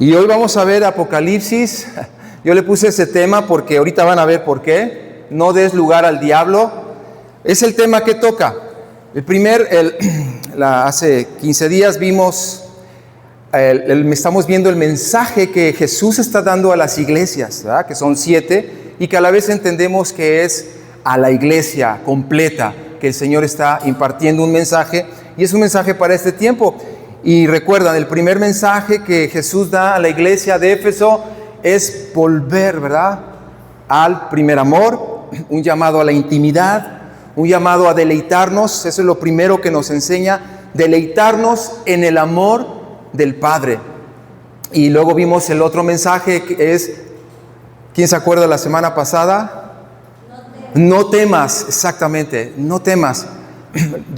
Y hoy vamos a ver Apocalipsis. Yo le puse ese tema porque ahorita van a ver por qué. No des lugar al diablo. Es el tema que toca. Hace 15 días estamos viendo el mensaje que Jesús está dando a las iglesias, ¿verdad? Que son 7, y que a la vez entendemos que es a la iglesia completa, que el Señor está impartiendo un mensaje, y es un mensaje para este tiempo. Y recuerdan, el primer mensaje que Jesús da a la iglesia de Éfeso es volver, ¿verdad?, al primer amor, un llamado a la intimidad, un llamado a deleitarnos. Eso es lo primero que nos enseña, deleitarnos en el amor del Padre. Y luego vimos el otro mensaje que es, ¿quién se acuerda la semana pasada? No temas, exactamente, no temas.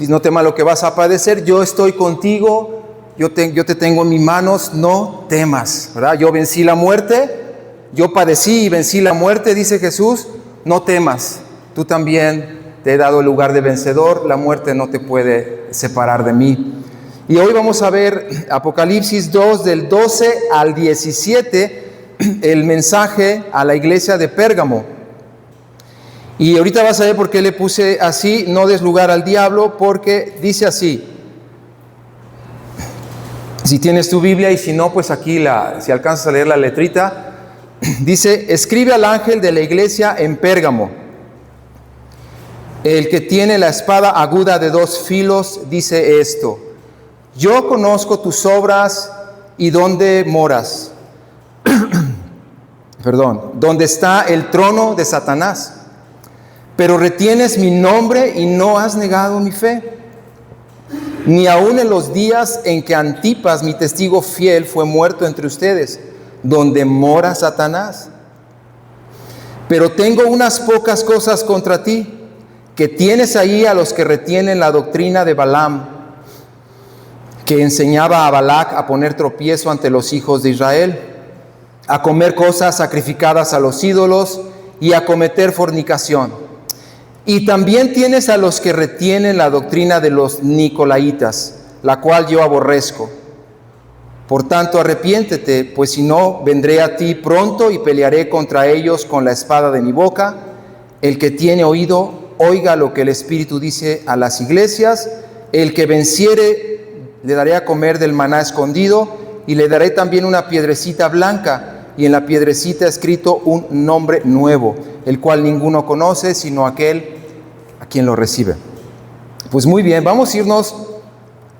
No temas lo que vas a padecer, yo estoy contigo. Yo te tengo en mis manos, no temas, ¿verdad? Yo vencí la muerte, yo padecí y vencí la muerte, dice Jesús, no temas. Tú también te he dado el lugar de vencedor, la muerte no te puede separar de mí. Y hoy vamos a ver Apocalipsis 2, del 12 al 17, el mensaje a la iglesia de Pérgamo. Y ahorita vas a ver por qué le puse así, no des lugar al diablo, porque dice así. Si tienes tu Biblia, y si no, pues aquí si alcanzas a leer la letrita, dice: escribe al ángel de la iglesia en Pérgamo, el que tiene la espada aguda de 2 filos, dice esto: yo conozco tus obras y dónde moras, donde está el trono de Satanás, pero retienes mi nombre y no has negado mi fe, ni aun en los días en que Antipas, mi testigo fiel, fue muerto entre ustedes, donde mora Satanás. Pero tengo unas pocas cosas contra ti, que tienes ahí a los que retienen la doctrina de Balaam, que enseñaba a Balac a poner tropiezo ante los hijos de Israel, a comer cosas sacrificadas a los ídolos y a cometer fornicación. Y también tienes a los que retienen la doctrina de los Nicolaitas, la cual yo aborrezco. Por tanto, arrepiéntete, pues si no, vendré a ti pronto y pelearé contra ellos con la espada de mi boca. El que tiene oído, oiga lo que el Espíritu dice a las iglesias. El que venciere, le daré a comer del maná escondido, y le daré también una piedrecita blanca, y en la piedrecita escrito un nombre nuevo, el cual ninguno conoce, sino aquel a quien lo recibe. Pues muy bien, vamos a irnos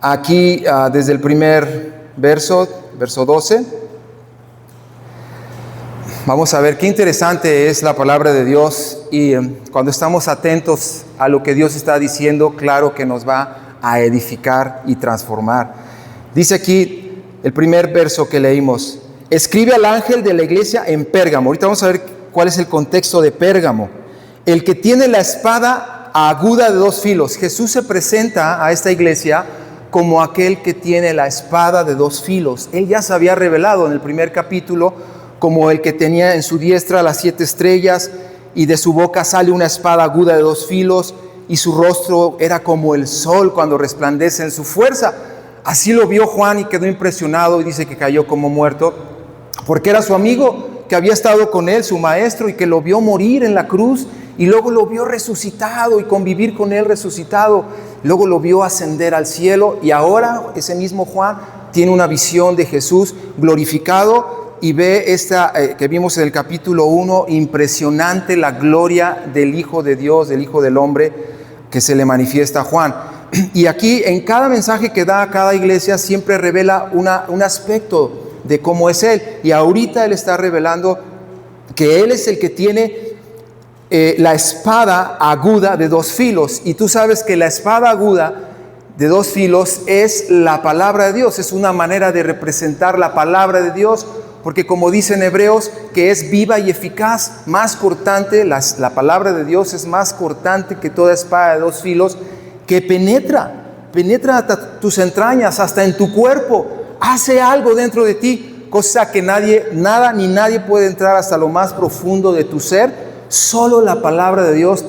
aquí desde el primer verso 12. Vamos a ver qué interesante es la palabra de Dios, y cuando estamos atentos a lo que Dios está diciendo, claro que nos va a edificar y transformar. Dice aquí el primer verso que leímos: escribe al ángel de la iglesia en Pérgamo. Ahorita vamos a ver cuál es el contexto de Pérgamo. El que tiene la espada aguda de 2 filos. Jesús se presenta a esta iglesia como aquel que tiene la espada de 2 filos. Él ya se había revelado en el primer capítulo como el que tenía en su diestra las 7 estrellas, y de su boca sale una espada aguda de 2 filos, y su rostro era como el sol cuando resplandece en su fuerza. Así lo vio Juan y quedó impresionado, y dice que cayó como muerto, porque era su amigo que había estado con él, su maestro, y que lo vio morir en la cruz, y luego lo vio resucitado y convivir con él resucitado. Luego lo vio ascender al cielo, y ahora ese mismo Juan tiene una visión de Jesús glorificado y ve esta que vimos en el capítulo 1, impresionante, la gloria del Hijo de Dios, del Hijo del Hombre, que se le manifiesta a Juan. Y aquí en cada mensaje que da a cada iglesia siempre revela un aspecto de cómo es Él. Y ahorita Él está revelando que Él es el que tiene la espada aguda de 2 filos. Y tú sabes que la espada aguda de 2 filos es la palabra de Dios. Es una manera de representar la palabra de Dios, porque como dicen Hebreos, que es viva y eficaz, más cortante, la palabra de Dios es más cortante que toda espada de 2 filos, que penetra hasta tus entrañas, hasta en tu cuerpo, hace algo dentro de ti, cosa que nada ni nadie puede entrar hasta lo más profundo de tu ser. Solo la palabra de Dios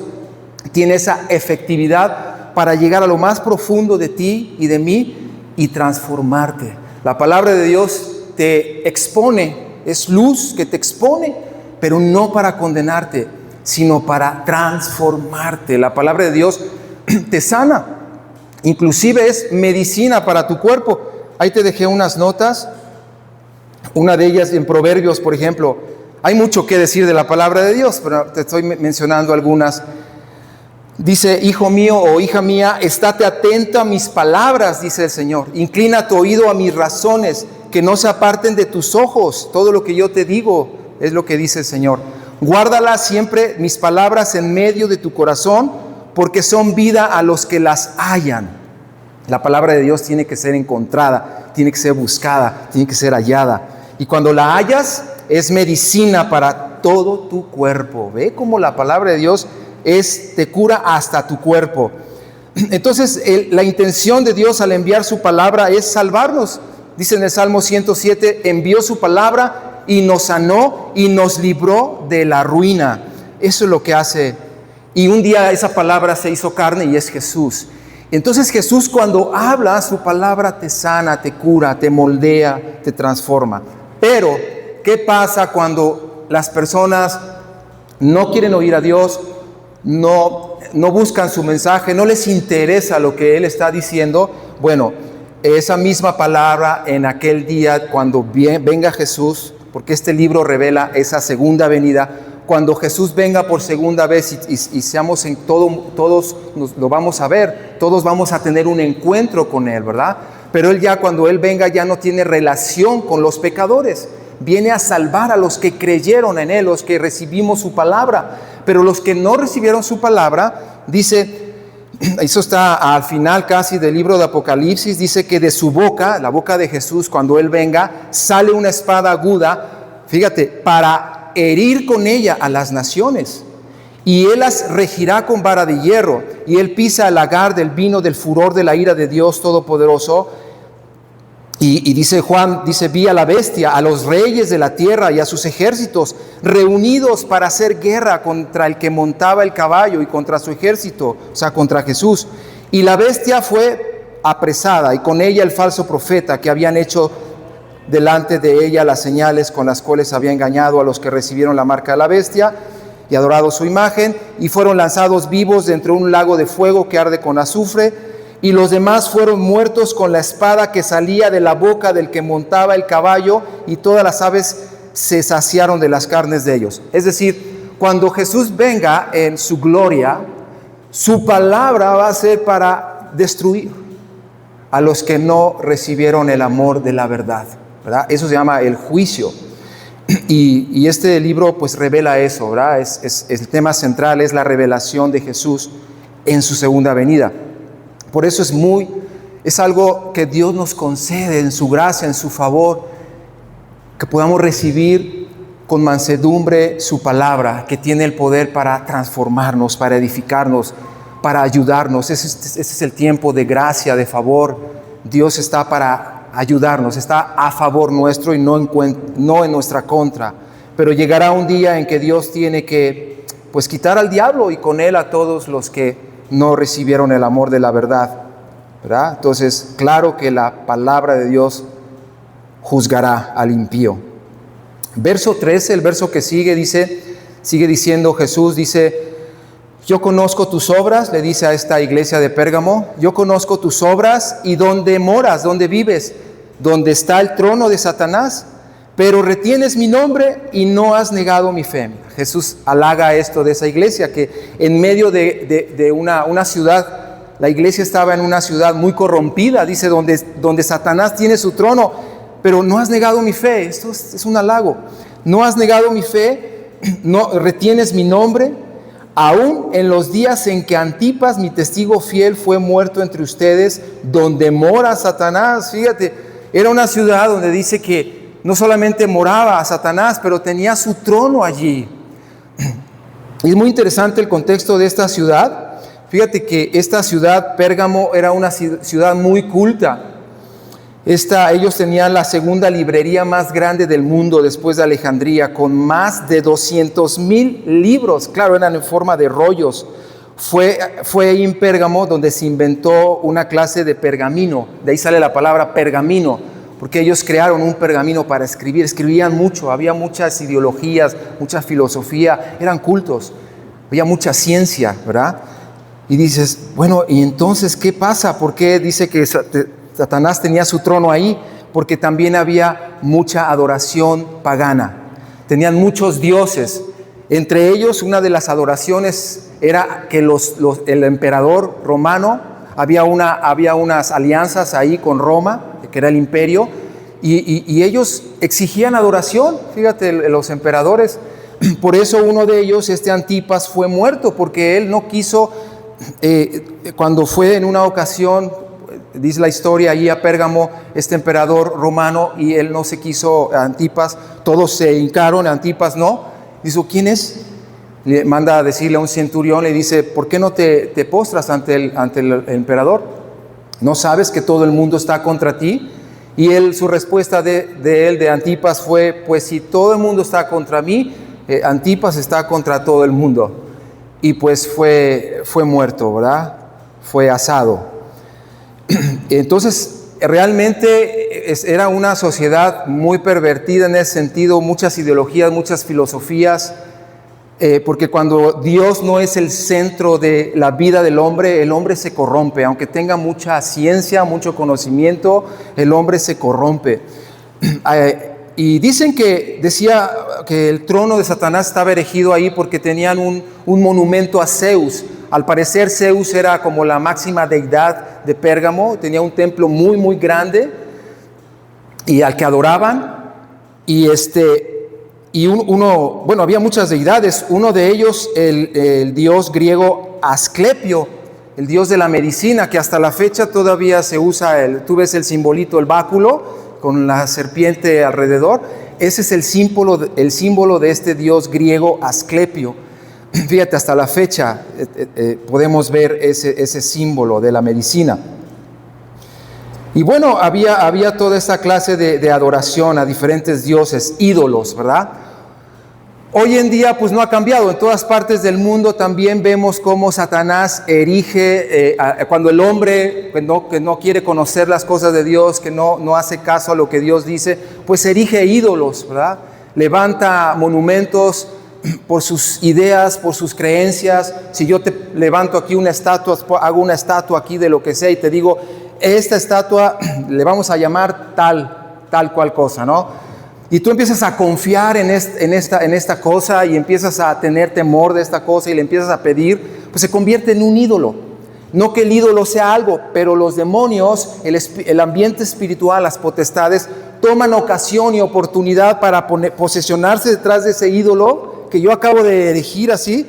tiene esa efectividad para llegar a lo más profundo de ti y de mí y transformarte. La palabra de Dios te expone, es luz que te expone, pero no para condenarte, sino para transformarte. La palabra de Dios te sana, inclusive es medicina para tu cuerpo. Ahí te dejé unas notas, una de ellas en Proverbios, por ejemplo. Hay mucho que decir de la palabra de Dios, pero te estoy mencionando algunas. Dice, hijo mío o hija mía, estate atento a mis palabras, dice el Señor. Inclina tu oído a mis razones, que no se aparten de tus ojos. Todo lo que yo te digo es lo que dice el Señor. Guárdalas siempre, mis palabras, en medio de tu corazón, porque son vida a los que las hallan. La palabra de Dios tiene que ser encontrada, tiene que ser buscada, tiene que ser hallada. Y cuando la hallas, es medicina para todo tu cuerpo. ¿Ve cómo la palabra de Dios te cura hasta tu cuerpo? Entonces, la intención de Dios al enviar su palabra es salvarnos. Dice en el Salmo 107, envió su palabra y nos sanó y nos libró de la ruina. Eso es lo que hace. Y un día esa palabra se hizo carne y es Jesús. Entonces Jesús, cuando habla, su palabra te sana, te cura, te moldea, te transforma. Pero, ¿qué pasa cuando las personas no quieren oír a Dios, no buscan su mensaje, no les interesa lo que Él está diciendo? Bueno, esa misma palabra en aquel día, cuando venga Jesús, porque este libro revela esa segunda venida, cuando Jesús venga por segunda vez y seamos en todos lo vamos a ver, todos vamos a tener un encuentro con Él, ¿verdad? Pero Él ya, cuando Él venga, ya no tiene relación con los pecadores. Viene a salvar a los que creyeron en Él, los que recibimos su palabra. Pero los que no recibieron su palabra, dice, eso está al final casi del libro de Apocalipsis, dice que de su boca, la boca de Jesús, cuando Él venga, sale una espada aguda, fíjate, para herir con ella a las naciones. Y Él las regirá con vara de hierro, y Él pisa el lagar del vino del furor de la ira de Dios Todopoderoso. Y dice Juan, dice, vi a la bestia, a los reyes de la tierra y a sus ejércitos reunidos para hacer guerra contra el que montaba el caballo y contra su ejército, o sea, contra Jesús. Y la bestia fue apresada, y con ella el falso profeta, que habían hecho delante de ella las señales con las cuales había engañado a los que recibieron la marca de la bestia y adorado su imagen, y fueron lanzados vivos dentro de un lago de fuego que arde con azufre. Y los demás fueron muertos con la espada que salía de la boca del que montaba el caballo, y todas las aves se saciaron de las carnes de ellos. Es decir, cuando Jesús venga en su gloria, su palabra va a ser para destruir a los que no recibieron el amor de la verdad, ¿verdad? Eso se llama el juicio. Y este libro pues revela eso, ¿verdad? El tema central es la revelación de Jesús en su segunda venida. Por eso es algo que Dios nos concede en su gracia, en su favor, que podamos recibir con mansedumbre su palabra, que tiene el poder para transformarnos, para edificarnos, para ayudarnos. Ese es el tiempo de gracia, de favor. Dios está para ayudarnos, está a favor nuestro y no en nuestra contra. Pero llegará un día en que Dios tiene que pues quitar al diablo y con él a todos los que no recibieron el amor de la verdad, ¿verdad? Entonces, claro que la palabra de Dios juzgará al impío. Verso 13, el verso que sigue diciendo Jesús, dice, yo conozco tus obras, le dice a esta iglesia de Pérgamo, yo conozco tus obras y dónde moras, dónde vives, donde está el trono de Satanás, pero retienes mi nombre y no has negado mi fe. Jesús halaga esto de esa iglesia, que en medio de una ciudad, la iglesia estaba en una ciudad muy corrompida, dice, donde Satanás tiene su trono, pero no has negado mi fe. Esto es un halago. No has negado mi fe, no retienes mi nombre, aún en los días en que Antipas, mi testigo fiel, fue muerto entre ustedes, donde mora Satanás. Fíjate, era una ciudad donde dice que no solamente moraba a Satanás, pero tenía su trono allí. Y es muy interesante el contexto de esta ciudad. Fíjate que esta ciudad, Pérgamo, era una ciudad muy culta. Ellos tenían la segunda librería más grande del mundo después de Alejandría, con más de 200,000 libros. Claro, eran en forma de rollos. Fue ahí en Pérgamo donde se inventó una clase de pergamino. De ahí sale la palabra pergamino, porque ellos crearon un pergamino para escribir, escribían mucho, había muchas ideologías, mucha filosofía, eran cultos, había mucha ciencia, ¿verdad? Y dices, bueno, ¿y entonces qué pasa? ¿Por qué dice que Satanás tenía su trono ahí? Porque también había mucha adoración pagana, tenían muchos dioses. Entre ellos, una de las adoraciones era que el emperador romano, había unas alianzas ahí con Roma, que era el imperio, y ellos exigían adoración, fíjate, los emperadores. Por eso uno de ellos, Antipas, fue muerto, porque él no quiso, cuando fue en una ocasión, dice la historia, allí a Pérgamo, emperador romano, y él no se quiso, Antipas, todos se hincaron, Antipas no. Dice, ¿quién es? Le manda a decirle a un centurión, le dice, ¿por qué no te postras ante el emperador? ¿No sabes que todo el mundo está contra ti? Y su respuesta de Antipas fue, pues si todo el mundo está contra mí, Antipas está contra todo el mundo. Y pues fue muerto, ¿verdad? Fue asado. Entonces, realmente era una sociedad muy pervertida en ese sentido, muchas ideologías, muchas filosofías, porque cuando Dios no es el centro de la vida del hombre, el hombre se corrompe. Aunque tenga mucha ciencia, mucho conocimiento, el hombre se corrompe. Y decía que el trono de Satanás estaba erigido ahí porque tenían un monumento a Zeus. Al parecer Zeus era como la máxima deidad de Pérgamo, tenía un templo muy muy grande y al que adoraban. Bueno, había muchas deidades. Uno de ellos, el dios griego Asclepio, el dios de la medicina, que hasta la fecha todavía se usa. Tú ves el simbolito, el báculo con la serpiente alrededor. Ese es el símbolo de este dios griego Asclepio. Fíjate, hasta la fecha podemos ver ese símbolo de la medicina. Y bueno, había toda esta clase de adoración a diferentes dioses, ídolos, ¿verdad? Hoy en día pues no ha cambiado. En todas partes del mundo también vemos cómo Satanás erige, cuando el hombre que no quiere conocer las cosas de Dios, que no hace caso a lo que Dios dice, pues erige ídolos, ¿verdad? Levanta monumentos por sus ideas, por sus creencias. Si yo te levanto aquí una estatua, hago una estatua aquí de lo que sea y te digo, esta estatua le vamos a llamar tal cual cosa, ¿no? Y tú empiezas a confiar en esta cosa y empiezas a tener temor de esta cosa y le empiezas a pedir, pues se convierte en un ídolo. No que el ídolo sea algo, pero los demonios, el ambiente espiritual, las potestades, toman ocasión y oportunidad para posesionarse detrás de ese ídolo que yo acabo de erigir así,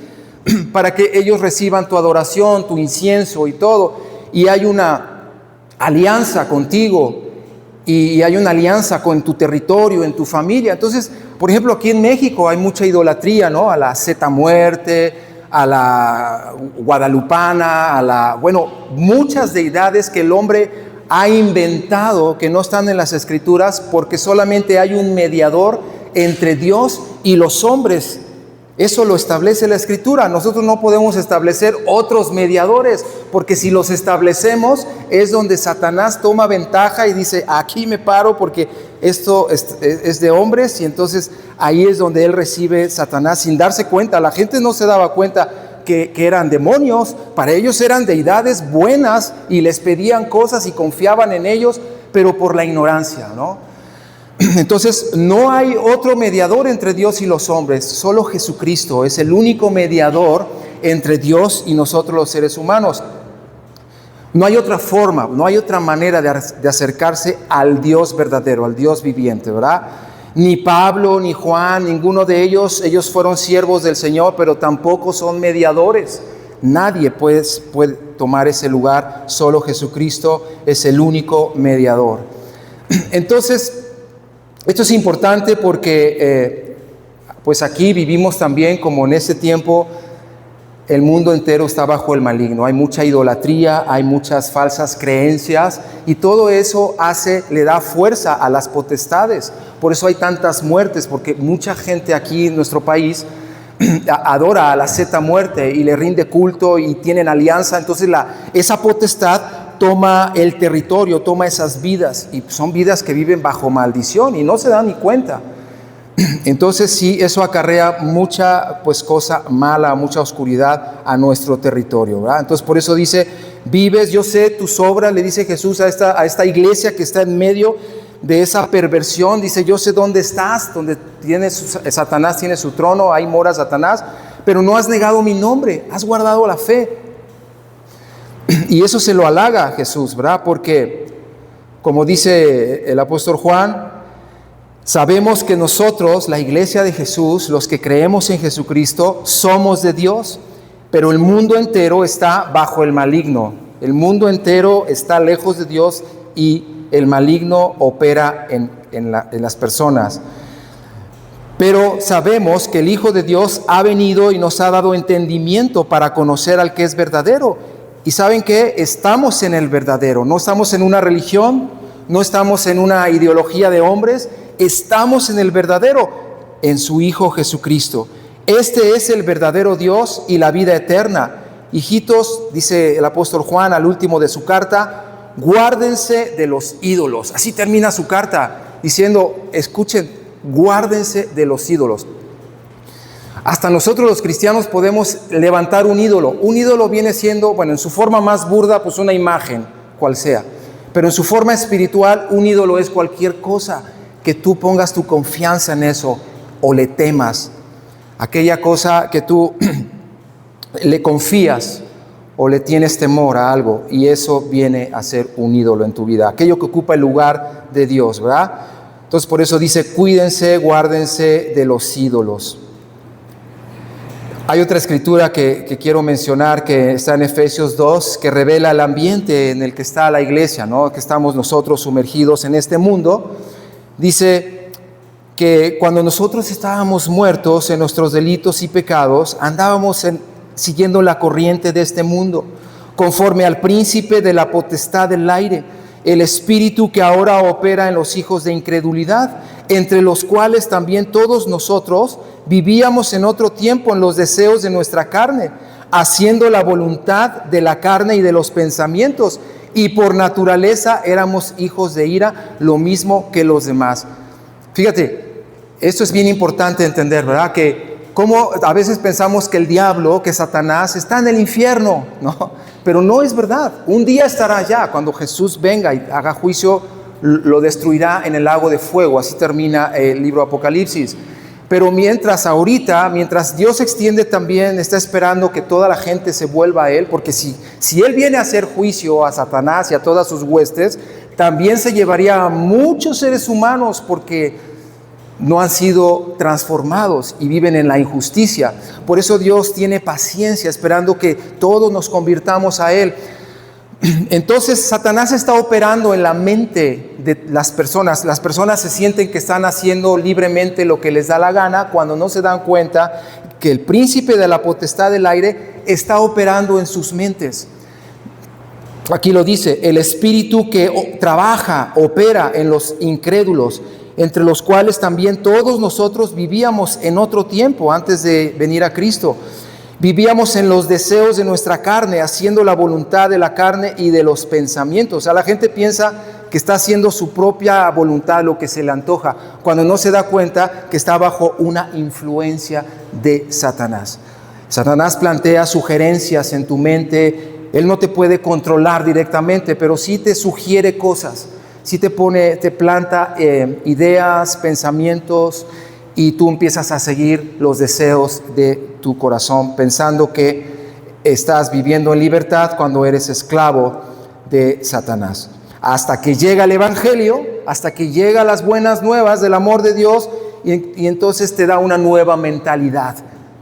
para que ellos reciban tu adoración, tu incienso y todo. Y hay una alianza contigo, y hay una alianza con tu territorio, en tu familia. Entonces, por ejemplo, aquí en México hay mucha idolatría, ¿no? A la Zeta Muerte, a la Guadalupana, muchas deidades que el hombre ha inventado, que no están en las Escrituras, porque solamente hay un mediador entre Dios y los hombres. Eso lo establece la Escritura. Nosotros no podemos establecer otros mediadores, porque si los establecemos es donde Satanás toma ventaja y dice, aquí me paro porque esto es de hombres, y entonces ahí es donde él recibe Satanás sin darse cuenta. La gente no se daba cuenta que eran demonios. Para ellos eran deidades buenas y les pedían cosas y confiaban en ellos, pero por la ignorancia, ¿no? Entonces no hay otro mediador entre Dios y los hombres, solo Jesucristo es el único mediador entre Dios y nosotros los seres humanos. No hay otra forma, no hay otra manera de acercarse al Dios verdadero, al Dios viviente, ¿verdad? Ni Pablo, ni Juan, ninguno de ellos fueron siervos del Señor, pero tampoco son mediadores. Nadie puede tomar ese lugar, solo Jesucristo es el único mediador. Entonces, esto es importante porque pues aquí vivimos también como en ese tiempo el mundo entero está bajo el maligno. Hay mucha idolatría, hay muchas falsas creencias y todo eso le da fuerza a las potestades. Por eso hay tantas muertes, porque mucha gente aquí en nuestro país adora a la Zeta Muerte y le rinde culto y tienen alianza. Entonces esa potestad toma el territorio, toma esas vidas, y son vidas que viven bajo maldición y no se dan ni cuenta. Entonces sí, eso acarrea mucha cosa mala, mucha oscuridad a nuestro territorio, ¿verdad? Entonces por eso dice, vives, yo sé tus obras, le dice Jesús a esta iglesia que está en medio de esa perversión. Dice, yo sé dónde estás, donde Satanás tiene su trono, ahí mora Satanás, pero no has negado mi nombre, has guardado la fe. Y eso se lo halaga a Jesús, ¿verdad? Porque, como dice el apóstol Juan, sabemos que nosotros, la iglesia de Jesús, los que creemos en Jesucristo, somos de Dios, pero el mundo entero está bajo el maligno. El mundo entero está lejos de Dios y el maligno opera en las personas. Pero sabemos que el Hijo de Dios ha venido y nos ha dado entendimiento para conocer al que es verdadero. Y ¿saben qué? Estamos en el verdadero, no estamos en una religión, no estamos en una ideología de hombres, estamos en el verdadero, en su Hijo Jesucristo. Este es el verdadero Dios y la vida eterna. Hijitos, dice el apóstol Juan al último de su carta, guárdense de los ídolos. Así termina su carta, diciendo, escuchen, guárdense de los ídolos. Hasta nosotros los cristianos podemos levantar un ídolo. Un ídolo viene siendo, bueno, en su forma más burda, pues una imagen, cual sea. Pero en su forma espiritual, un ídolo es cualquier cosa que tú pongas tu confianza en eso o le temas. Aquella cosa que tú le confías o le tienes temor a algo, y eso viene a ser un ídolo en tu vida. Aquello que ocupa el lugar de Dios, ¿verdad? Entonces por eso dice, cuídense, guárdense de los ídolos. Hay otra escritura que quiero mencionar que está en Efesios 2, que revela el ambiente en el que está la iglesia, ¿no? Que estamos nosotros sumergidos en este mundo. Dice que cuando nosotros estábamos muertos en nuestros delitos y pecados, andábamos siguiendo la corriente de este mundo, conforme al príncipe de la potestad del aire, el espíritu que ahora opera en los hijos de incredulidad, entre los cuales también todos nosotros vivíamos en otro tiempo en los deseos de nuestra carne, haciendo la voluntad de la carne y de los pensamientos, y por naturaleza éramos hijos de ira, lo mismo que los demás. Fíjate, esto es bien importante entender, ¿verdad? Que como a veces pensamos que el diablo, que Satanás está en el infierno, ¿no? Pero no es verdad. Un día estará allá, cuando Jesús venga y haga juicio, lo destruirá en el lago de fuego. Así termina el libro Apocalipsis. Pero mientras Dios extiende también, está esperando que toda la gente se vuelva a Él, porque si Él viene a hacer juicio a Satanás y a todas sus huestes, también se llevaría a muchos seres humanos porque no han sido transformados y viven en la injusticia. Por eso Dios tiene paciencia, esperando que todos nos convirtamos a Él. Entonces Satanás está operando en la mente de las personas. Las personas se sienten que están haciendo libremente lo que les da la gana, cuando no se dan cuenta que el príncipe de la potestad del aire está operando en sus mentes. Aquí lo dice, el espíritu que trabaja, opera en los incrédulos, entre los cuales también todos nosotros vivíamos en otro tiempo antes de venir a Cristo. Vivíamos en los deseos de nuestra carne, haciendo la voluntad de la carne y de los pensamientos. O sea, la gente piensa que está haciendo su propia voluntad, lo que se le antoja, cuando no se da cuenta que está bajo una influencia de Satanás. Satanás plantea sugerencias en tu mente. Él no te puede controlar directamente, pero sí te sugiere cosas. Sí te planta ideas, pensamientos, y tú empiezas a seguir los deseos de tu corazón, pensando que estás viviendo en libertad cuando eres esclavo de Satanás. Hasta que llega el Evangelio, hasta que llega las buenas nuevas del amor de Dios, y entonces te da una nueva mentalidad.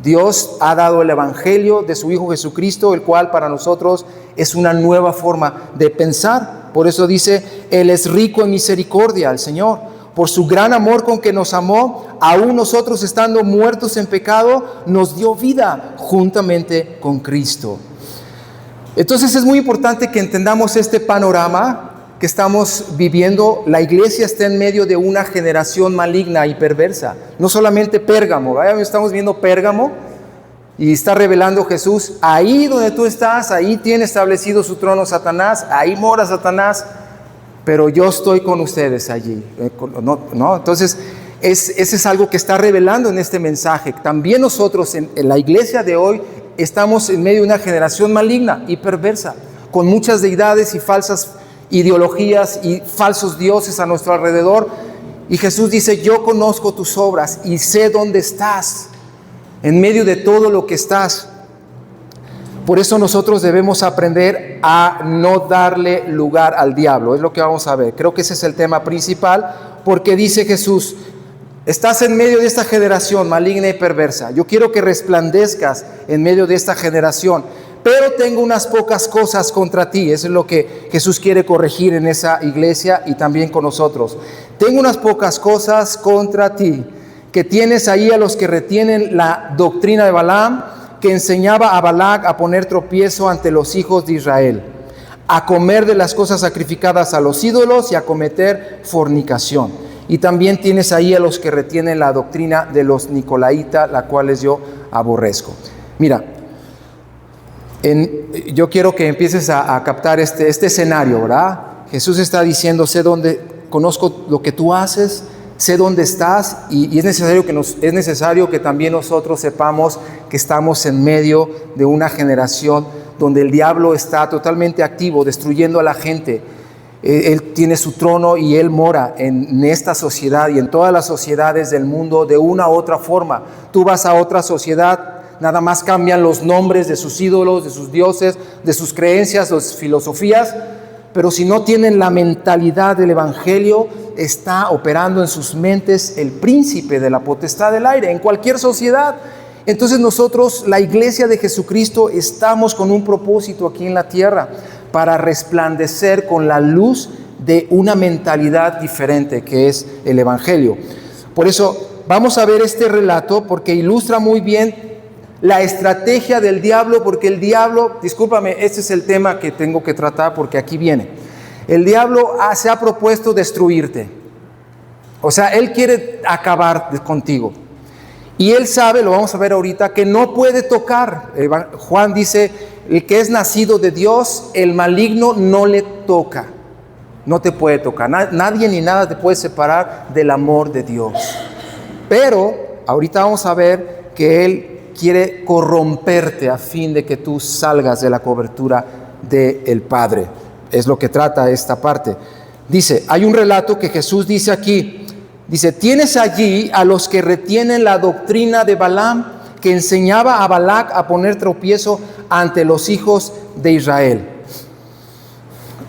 Dios ha dado el Evangelio de su Hijo Jesucristo, el cual para nosotros es una nueva forma de pensar. Por eso dice, Él es rico en misericordia, el Señor. Por su gran amor con que nos amó, aún nosotros estando muertos en pecado, nos dio vida juntamente con Cristo. Entonces es muy importante que entendamos este panorama que estamos viviendo. La iglesia está en medio de una generación maligna y perversa. No solamente Pérgamo, ¿vaya? Estamos viendo Pérgamo, Y está revelando Jesús, ahí donde tú estás, ahí tiene establecido su trono Satanás, ahí mora Satanás, pero yo estoy con ustedes allí. ¿No? Entonces, ese es algo que está revelando en este mensaje. También nosotros en la iglesia de hoy estamos en medio de una generación maligna y perversa, con muchas deidades y falsas ideologías y falsos dioses a nuestro alrededor. Y Jesús dice, yo conozco tus obras y sé dónde estás, en medio de todo lo que estás. Por eso nosotros debemos aprender a no darle lugar al diablo. Es lo que vamos a ver. Creo que ese es el tema principal, porque dice Jesús, estás en medio de esta generación maligna y perversa. Yo quiero que resplandezcas en medio de esta generación, pero tengo unas pocas cosas contra ti. Eso es lo que Jesús quiere corregir en esa iglesia y también con nosotros. Tengo unas pocas cosas contra ti, que tienes ahí a los que retienen la doctrina de Balaam, que enseñaba a Balac a poner tropiezo ante los hijos de Israel, a comer de las cosas sacrificadas a los ídolos y a cometer fornicación. Y también tienes ahí a los que retienen la doctrina de los Nicolaitas, la cual yo aborrezco. Mira, yo quiero que empieces a captar este escenario, ¿verdad? Jesús está diciendo, conozco lo que tú haces, sé dónde estás, y es necesario que también nosotros sepamos que estamos en medio de una generación donde el diablo está totalmente activo, destruyendo a la gente. Él tiene su trono y Él mora en esta sociedad y en todas las sociedades del mundo de una u otra forma. Tú vas a otra sociedad, nada más cambian los nombres de sus ídolos, de sus dioses, de sus creencias, de sus filosofías, pero si no tienen la mentalidad del Evangelio, está operando en sus mentes el príncipe de la potestad del aire, en cualquier sociedad. Entonces nosotros, la iglesia de Jesucristo, estamos con un propósito aquí en la tierra, para resplandecer con la luz de una mentalidad diferente, que es el Evangelio. Por eso vamos a ver este relato, porque ilustra muy bien la estrategia del diablo, porque el diablo, discúlpame, este es el tema que tengo que tratar porque aquí viene. El diablo se ha propuesto destruirte. O sea, él quiere acabar contigo. Y él sabe, lo vamos a ver ahorita, que no puede tocar. Juan dice, el que es nacido de Dios, el maligno no le toca. No te puede tocar. Nadie ni nada te puede separar del amor de Dios. Pero ahorita vamos a ver que él quiere corromperte a fin de que tú salgas de la cobertura del Padre. Es lo que trata esta parte. Dice, hay un relato que Jesús dice aquí. Dice, tienes allí a los que retienen la doctrina de Balaam, que enseñaba a Balac a poner tropiezo ante los hijos de Israel.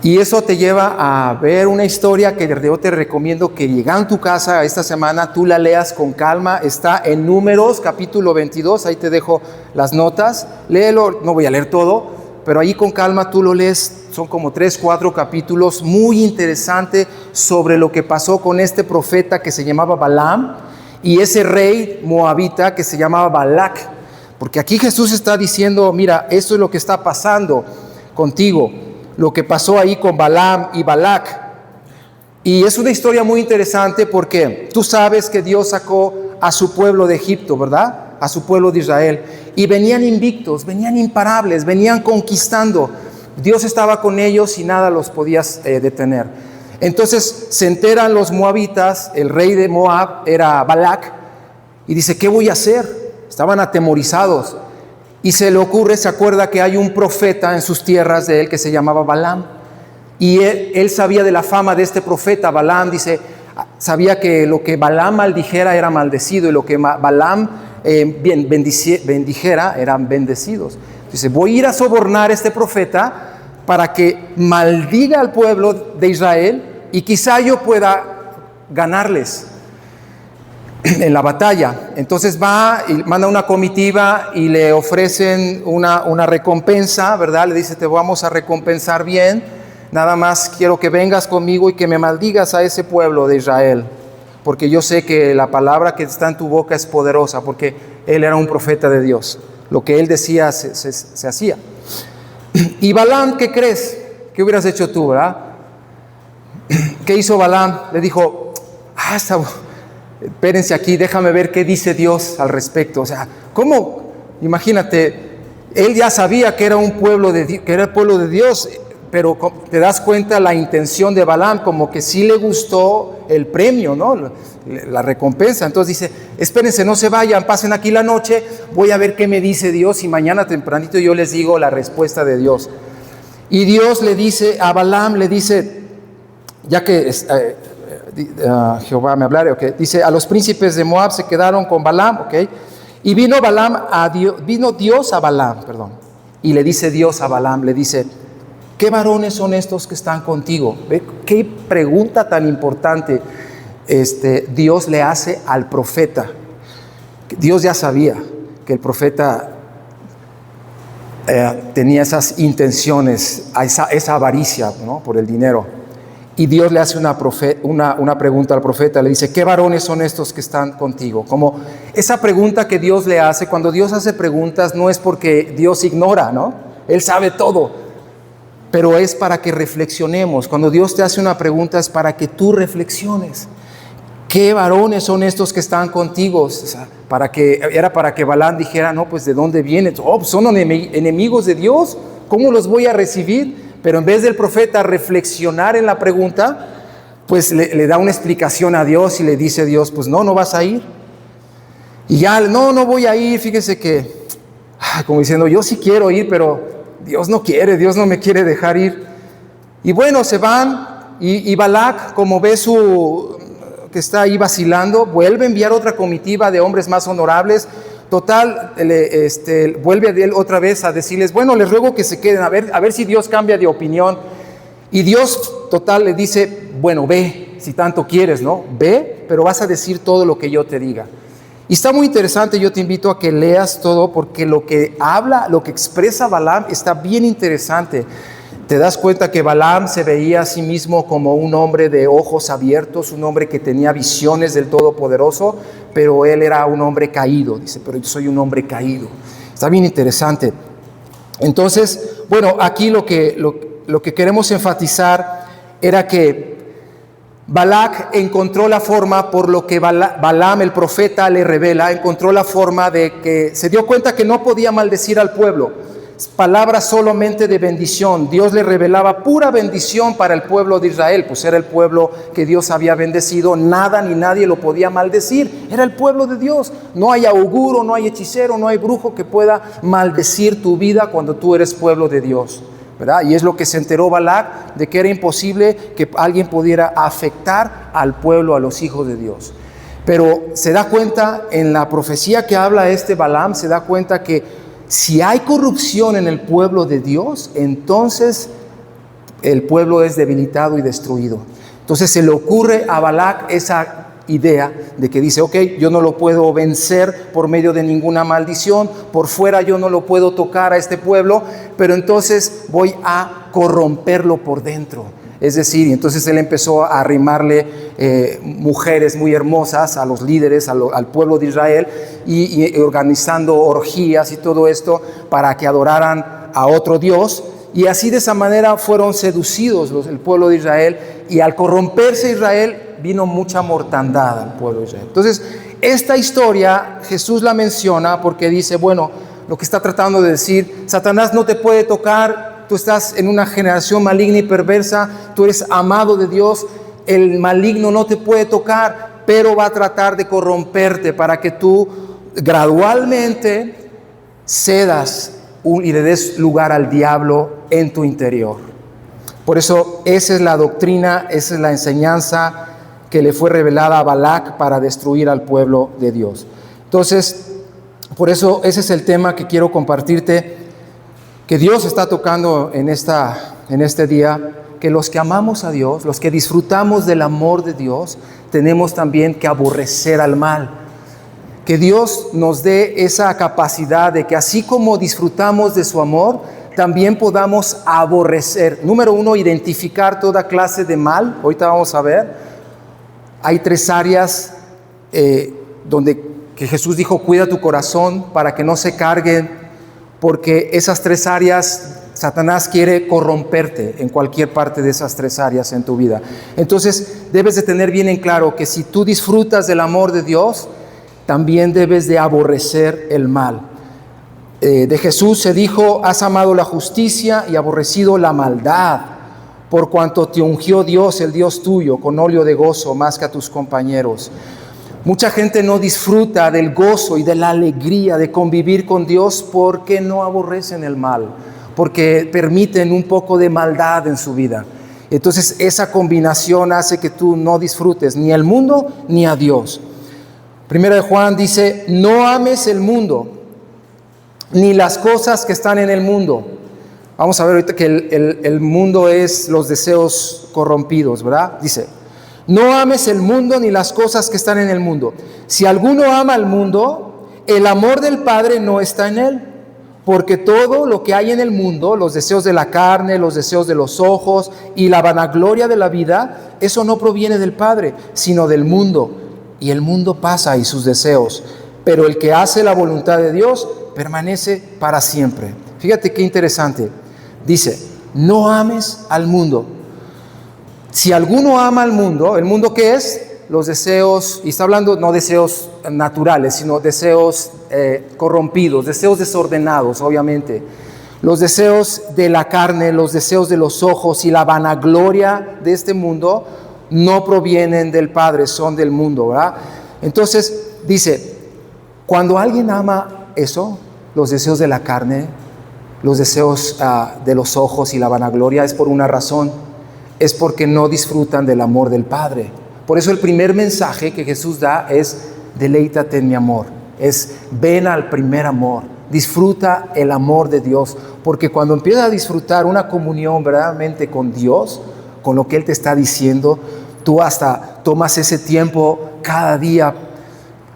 Y eso te lleva a ver una historia que yo te recomiendo que llegando a tu casa esta semana tú la leas con calma. Está en Números capítulo 22, ahí te dejo las notas. Léelo, no voy a leer todo, pero ahí con calma tú lo lees. Son como 3-4 capítulos muy interesantes sobre lo que pasó con este profeta que se llamaba Balaam y ese rey moabita que se llamaba Balac. Porque aquí Jesús está diciendo, mira, esto es lo que está pasando contigo, lo que pasó ahí con Balaam y Balac. Y es una historia muy interesante porque tú sabes que Dios sacó a su pueblo de Egipto, ¿verdad? A su pueblo de Israel. Y venían invictos, venían imparables, venían conquistando. Dios estaba con ellos y nada los podía detener. Entonces se enteran los moabitas, el rey de Moab era Balac, y dice, ¿qué voy a hacer? Estaban atemorizados. Y se le ocurre, se acuerda que hay un profeta en sus tierras de él que se llamaba Balaam. Y él sabía de la fama de este profeta. Balaam dice, sabía que lo que Balaam maldijera era maldecido y lo que Balaam bendijera eran bendecidos. Dice, voy a ir a sobornar a este profeta para que maldiga al pueblo de Israel y quizá yo pueda ganarles en la batalla. Entonces va y manda una comitiva y le ofrecen una recompensa, ¿verdad? Le dice, te vamos a recompensar bien, nada más quiero que vengas conmigo y que me maldigas a ese pueblo de Israel, porque yo sé que la palabra que está en tu boca es poderosa, porque él era un profeta de Dios. Lo que él decía se hacía. Y Balaam, ¿qué crees? ¿Qué hubieras hecho tú, verdad? ¿Qué hizo Balaam? Le dijo, espérense aquí, déjame ver qué dice Dios al respecto. O sea, ¿cómo Imagínate, él ya sabía que era un pueblo que era el pueblo de Dios, pero te das cuenta la intención de Balaam, como que sí le gustó el premio, ¿no? La recompensa. Entonces dice, espérense, no se vayan, pasen aquí la noche, voy a ver qué me dice Dios y mañana tempranito yo les digo la respuesta de Dios. Y Dios le dice a Balaam, le dice, ya que Jehová me hablara, okay, dice, a los príncipes de Moab se quedaron con Balaam, okay, y vino Dios a Balaam, y le dice Dios a Balaam, le dice, ¿qué varones son estos que están contigo? ¿Ve? Qué pregunta tan importante Dios le hace al profeta. Dios ya sabía que el profeta tenía esas intenciones, esa avaricia, ¿no? Por el dinero. Y Dios le hace una pregunta al profeta, le dice, ¿qué varones son estos que están contigo? Como esa pregunta que Dios le hace, cuando Dios hace preguntas no es porque Dios ignora, ¿no? Él sabe todo, pero es para que reflexionemos. Cuando Dios te hace una pregunta es para que tú reflexiones. ¿Qué varones son estos que están contigo? O sea, era para que Balaam dijera, no, pues ¿de dónde vienen? Oh, son enemigos de Dios, ¿cómo los voy a recibir? Pero en vez del profeta reflexionar en la pregunta, pues le da una explicación a Dios y le dice a Dios, pues no vas a ir. Y ya, no voy a ir, fíjese que, como diciendo, yo sí quiero ir, pero Dios no quiere, Dios no me quiere dejar ir. Y bueno, se van y Balac, como ve que está ahí vacilando, vuelve a enviar otra comitiva de hombres más honorables. Total, vuelve a él otra vez a decirles, bueno, les ruego que se queden, a ver si Dios cambia de opinión. Y Dios, total, le dice, bueno, ve, si tanto quieres, ¿no? Ve, pero vas a decir todo lo que yo te diga. Y está muy interesante, yo te invito a que leas todo, porque lo que habla, lo que expresa Balaam está bien interesante. Te das cuenta que Balaam se veía a sí mismo como un hombre de ojos abiertos, un hombre que tenía visiones del Todopoderoso, pero él era un hombre caído. Dice, pero yo soy un hombre caído. Está bien interesante. Entonces, bueno, aquí lo que queremos enfatizar era que Balac encontró la forma, por lo que Balaam, el profeta, le revela, encontró la forma de que se dio cuenta que no podía maldecir al pueblo. Palabras solamente de bendición. Dios le revelaba pura bendición para el pueblo de Israel, pues era el pueblo que Dios había bendecido. Nada ni nadie lo podía maldecir. Era el pueblo de Dios. No hay auguro, no hay hechicero, no hay brujo que pueda maldecir tu vida cuando tú eres pueblo de Dios, ¿verdad? Y es lo que se enteró Balac, de que era imposible que alguien pudiera afectar al pueblo, a los hijos de Dios. Pero se da cuenta en la profecía que habla Balaam, se da cuenta que si hay corrupción en el pueblo de Dios, entonces el pueblo es debilitado y destruido. Entonces se le ocurre a Balac esa idea de que dice, ok, yo no lo puedo vencer por medio de ninguna maldición, por fuera yo no lo puedo tocar a este pueblo, pero entonces voy a corromperlo por dentro. Es decir, entonces él empezó a arrimarle mujeres muy hermosas a los líderes, al pueblo de Israel, y organizando orgías y todo esto para que adoraran a otro Dios. Y así, de esa manera, fueron seducidos el pueblo de Israel, y al corromperse Israel vino mucha mortandad al pueblo de Israel. Entonces, esta historia Jesús la menciona porque dice, bueno, lo que está tratando de decir, Satanás no te puede tocar. Tú estás en una generación maligna y perversa, tú eres amado de Dios, el maligno no te puede tocar, pero va a tratar de corromperte para que tú gradualmente cedas y le des lugar al diablo en tu interior. Por eso esa es la doctrina, esa es la enseñanza que le fue revelada a Balac para destruir al pueblo de Dios. Entonces, por eso ese es el tema que quiero compartirte, que Dios está tocando en este día, que los que amamos a Dios, los que disfrutamos del amor de Dios, tenemos también que aborrecer al mal. Que Dios nos dé esa capacidad de que así como disfrutamos de su amor, también podamos aborrecer. Número uno, identificar toda clase de mal. Ahorita vamos a ver. Hay 3 áreas que Jesús dijo, cuida tu corazón para que no se carguen, porque esas 3 áreas, Satanás quiere corromperte en cualquier parte de esas 3 áreas en tu vida. Entonces, debes de tener bien en claro que si tú disfrutas del amor de Dios, también debes de aborrecer el mal. de Jesús se dijo: has amado la justicia y aborrecido la maldad, por cuanto te ungió Dios, el Dios tuyo, con óleo de gozo más que a tus compañeros. Mucha gente no disfruta del gozo y de la alegría de convivir con Dios porque no aborrecen el mal, porque permiten un poco de maldad en su vida. Entonces esa combinación hace que tú no disfrutes ni el mundo ni a Dios. Primera de Juan dice: no ames el mundo ni las cosas que están en el mundo. Vamos a ver ahorita que el mundo es los deseos corrompidos, ¿verdad? Dice: no ames el mundo ni las cosas que están en el mundo. Si alguno ama al mundo, el amor del Padre no está en él. Porque todo lo que hay en el mundo, los deseos de la carne, los deseos de los ojos y la vanagloria de la vida, eso no proviene del Padre, sino del mundo. Y el mundo pasa y sus deseos, pero el que hace la voluntad de Dios permanece para siempre. Fíjate qué interesante. Dice: no ames al mundo. Si alguno ama al mundo, ¿el mundo qué es? Los deseos, y está hablando no deseos naturales, sino deseos corrompidos, deseos desordenados, obviamente. Los deseos de la carne, los deseos de los ojos y la vanagloria de este mundo no provienen del Padre, son del mundo, ¿verdad? Entonces dice, cuando alguien ama eso, los deseos de la carne, los deseos de los ojos y la vanagloria, es por una razón, es porque no disfrutan del amor del Padre. Por eso el primer mensaje que Jesús da es: deleítate en mi amor. Es: ven al primer amor, disfruta el amor de Dios. Porque cuando empiezas a disfrutar una comunión verdaderamente con Dios, con lo que Él te está diciendo, tú hasta tomas ese tiempo cada día,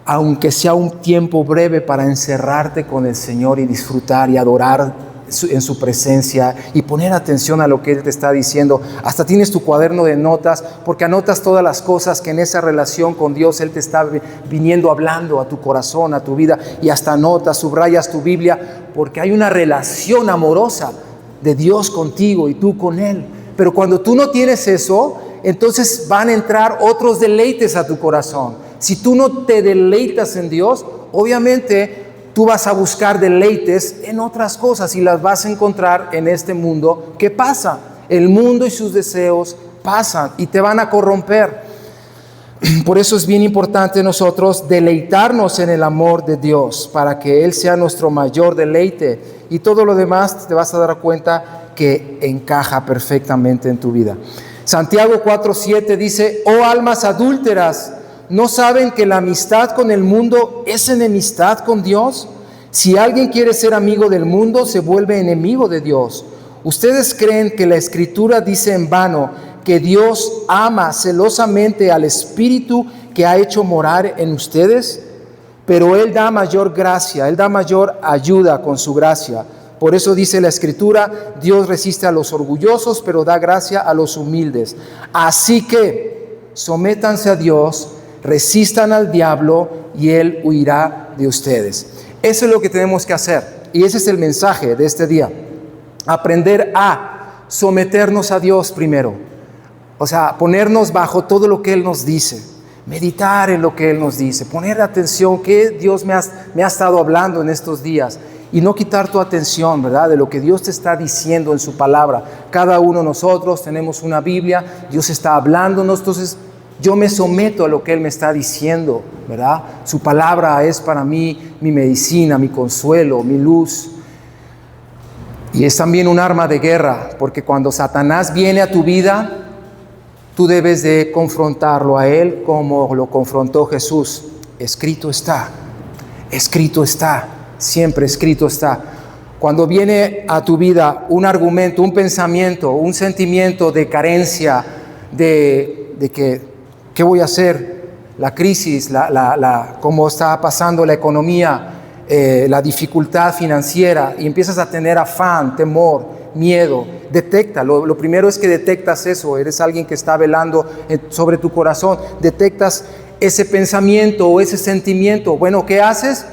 aunque sea un tiempo breve, para encerrarte con el Señor y disfrutar y adorar en su presencia y poner atención a lo que Él te está diciendo. Hasta tienes tu cuaderno de notas, porque anotas todas las cosas que en esa relación con Dios Él te está viniendo hablando a tu corazón, a tu vida, y hasta anotas, subrayas tu Biblia, porque hay una relación amorosa de Dios contigo y tú con Él. Pero cuando tú no tienes eso, entonces van a entrar otros deleites a tu corazón. Si tú no te deleitas en Dios, obviamente tú vas a buscar deleites en otras cosas y las vas a encontrar en este mundo. ¿Qué pasa? El mundo y sus deseos pasan y te van a corromper. Por eso es bien importante nosotros deleitarnos en el amor de Dios, para que Él sea nuestro mayor deleite, y todo lo demás te vas a dar cuenta que encaja perfectamente en tu vida. Santiago 4:7 dice: oh almas adúlteras, ¿no saben que la amistad con el mundo es enemistad con Dios? Si alguien quiere ser amigo del mundo, se vuelve enemigo de Dios. ¿Ustedes creen que la Escritura dice en vano que Dios ama celosamente al Espíritu que ha hecho morar en ustedes? Pero Él da mayor gracia, Él da mayor ayuda con su gracia. Por eso dice la Escritura: Dios resiste a los orgullosos, pero da gracia a los humildes. Así que sométanse a Dios, resistan al diablo y Él huirá de ustedes. Eso es lo que tenemos que hacer, y ese es el mensaje de este día: aprender a someternos a Dios primero, o sea, ponernos bajo todo lo que Él nos dice, meditar en lo que Él nos dice, poner atención que Dios me ha estado hablando en estos días, y no quitar tu atención, ¿verdad?, de lo que Dios te está diciendo en su palabra. Cada uno de nosotros tenemos una Biblia, Dios está hablándonos, entonces yo me someto a lo que Él me está diciendo, ¿verdad? Su palabra es para mí mi medicina, mi consuelo, mi luz. Y es también un arma de guerra, porque cuando Satanás viene a tu vida, tú debes de confrontarlo a él como lo confrontó Jesús. Escrito está, siempre escrito está. Cuando viene a tu vida un argumento, un pensamiento, un sentimiento de carencia, de que ¿qué voy a hacer? La crisis, cómo está pasando la economía, la dificultad financiera, y empiezas a tener afán, temor, miedo. Detecta, lo primero es que detectas eso. Eres alguien que está velando sobre tu corazón. Detectas ese pensamiento o ese sentimiento. Bueno, ¿qué haces?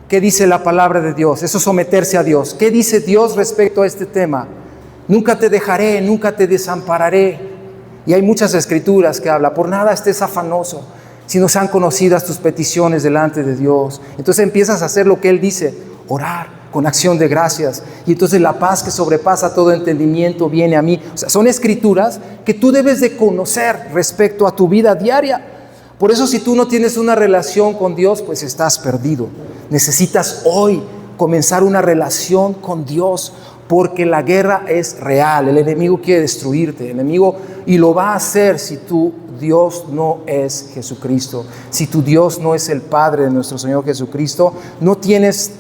¿Qué dice la palabra de Dios? Eso es someterse a Dios. ¿Qué dice Dios respecto a este tema? Nunca te dejaré, nunca te desampararé. Y hay muchas escrituras que hablan: por nada estés afanoso, sino sean conocidas tus peticiones delante de Dios. Entonces empiezas a hacer lo que Él dice: orar, con acción de gracias. Y entonces la paz que sobrepasa todo entendimiento viene a mí. O sea, son escrituras que tú debes de conocer respecto a tu vida diaria. Por eso, si tú no tienes una relación con Dios, pues estás perdido. Necesitas hoy comenzar una relación con Dios, porque la guerra es real. El enemigo quiere destruirte, el enemigo, y lo va a hacer si tu Dios no es Jesucristo. Si tu Dios no es el Padre de nuestro Señor Jesucristo, no tienes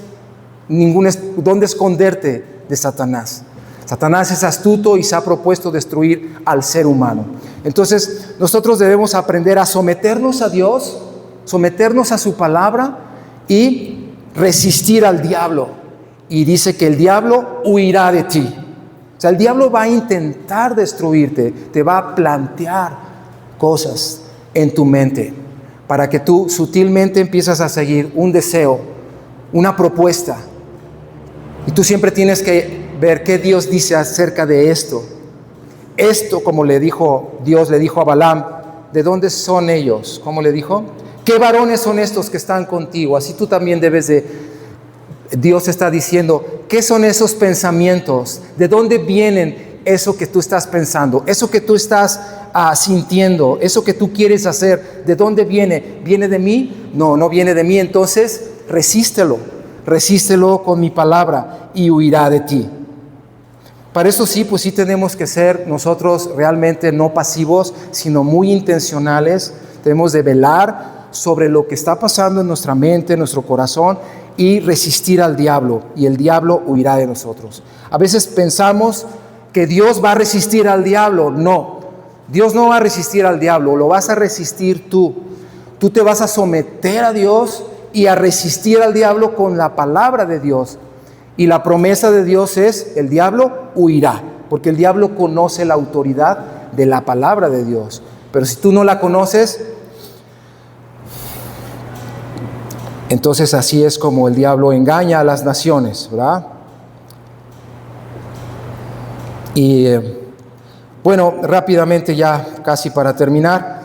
dónde esconderte de Satanás. Satanás es astuto y se ha propuesto destruir al ser humano. Entonces, nosotros debemos aprender a someternos a Dios, someternos a su palabra y resistir al diablo. Y dice que el diablo huirá de ti. O sea, el diablo va a intentar destruirte, te va a plantear cosas en tu mente para que tú sutilmente empiezas a seguir un deseo, una propuesta. Y tú siempre tienes que ver qué Dios dice acerca de esto. Esto, como Dios le dijo a Balaam, ¿de dónde son ellos? ¿Cómo le dijo? ¿Qué varones son estos que están contigo? Así tú también debes de... Dios está diciendo, ¿qué son esos pensamientos? ¿De dónde vienen eso que tú estás pensando? Eso que tú estás sintiendo, eso que tú quieres hacer, ¿de dónde viene? ¿Viene de mí? No, no viene de mí. Entonces, resístelo con mi palabra y huirá de ti. Para eso sí, pues sí tenemos que ser nosotros realmente no pasivos, sino muy intencionales. Tenemos de velar sobre lo que está pasando en nuestra mente, en nuestro corazón, y resistir al diablo, y el diablo huirá de nosotros. A veces pensamos que Dios va a resistir al diablo. No, Dios no va a resistir al diablo, lo vas a resistir tú. Tú te vas a someter a Dios y a resistir al diablo con la palabra de Dios. Y la promesa de Dios es, el diablo huirá, porque el diablo conoce la autoridad de la palabra de Dios. Pero si tú no la conoces, entonces así es como el diablo engaña a las naciones, ¿verdad? Y bueno, rápidamente ya casi para terminar,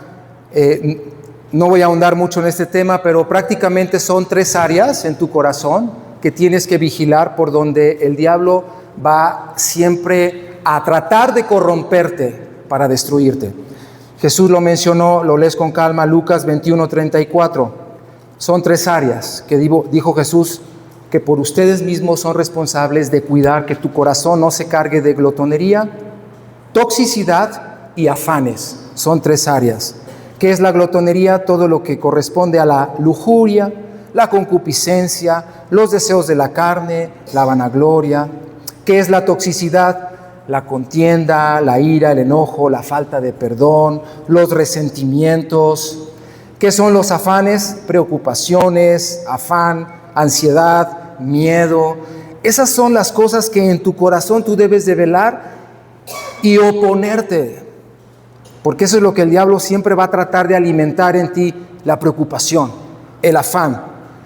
no voy a ahondar mucho en este tema, pero prácticamente son 3 áreas en tu corazón que tienes que vigilar, por donde el diablo va siempre a tratar de corromperte para destruirte. Jesús lo mencionó, lo lees con calma, Lucas 21:34. Son 3 áreas que dijo Jesús que por ustedes mismos son responsables de cuidar que tu corazón no se cargue de glotonería, toxicidad y afanes. Son 3 áreas. ¿Qué es la glotonería? Todo lo que corresponde a la lujuria, la concupiscencia, los deseos de la carne, la vanagloria. ¿Qué es la toxicidad? La contienda, la ira, el enojo, la falta de perdón, los resentimientos. ¿Qué son los afanes? Preocupaciones, afán, ansiedad, miedo. Esas son las cosas que en tu corazón tú debes de velar y oponerte. Porque eso es lo que el diablo siempre va a tratar de alimentar en ti: la preocupación, el afán,